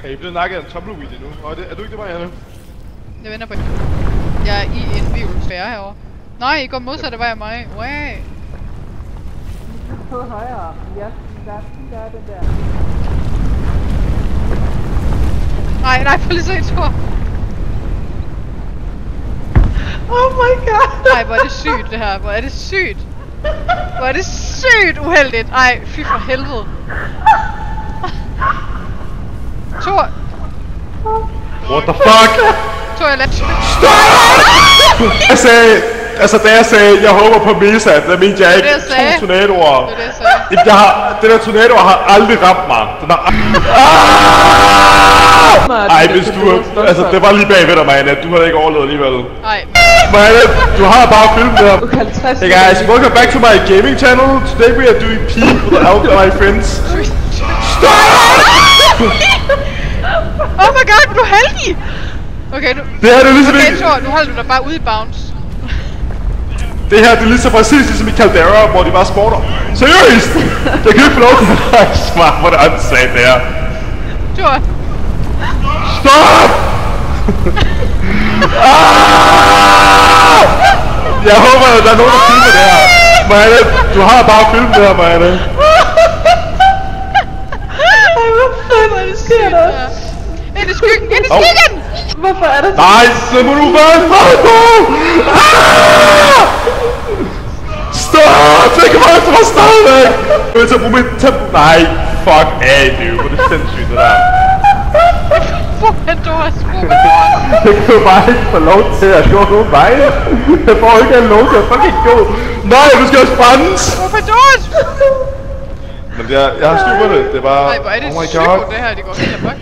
Hey, I er blevet nakket af en tumbleweed endnu. Er du ikke det, Marianne? Jeg venter på det. Jeg er i en biosfære herovre. Nej, I går modsatte vej af mig. Way. På højre. Ja, der er den der. Nej, prøv lige at se, Thor. Oh my god. Nej, hvor er det sygt det her. Hvor er det sygt. Hvor er det sygt uheldigt. Ej, fy for helvede. Thor. What the fuck? Thor, jeg lader... Da jeg sagde, jeg håber på Mesa, der mente jeg ikke to tornadoer. Det er det, jeg sagde. Den der tornado har aldrig ramt mig. Den har... Ej, hvis du... Altså, det var lige bagved dig, Marianne. Du havde ikke overlevet alligevel. Nej. Marianne, du har bare filmet det her. Hey guys, welcome back to my gaming channel. Today we are doing peak with all my friends. Stop! Oh my god, du er heldig! Okay, nu... Det her, det er ligesom okay, Thor, nu holder du dig bare ude i bounce. Det her, det er lige så præcis ligesom i Caldera, hvor de bare sporter. Seriøst! Jeg kan ikke få lov til at rejse mig, hvor det er åndssvagt det her. Thor. Stop! Jeg håber, at der er nogen, der filmer det her. Marianne, du har bare filmet det her, Marianne. Ej, hvad fanden sker der? Ind i skyggen! Ind i skyggen! Hvorfor er der... Nej, så må du være fred. Stop! Det kommer efter mig stadigvæk! Jeg vil tage bruge mit tempo... Nej, fuck af, dude. Hvor er det sindssygt, det der. Fumadoras. Jeg kan jo bare ikke få lov til at gå nogen vej. Jeg får ikke en lov til at fucking gå. Nej, du skal også brændes! Fumadoras! Men jeg har styr på det. Det er bare... Nej, hvor er det oh my psyko, god. det her. Det går helt amok.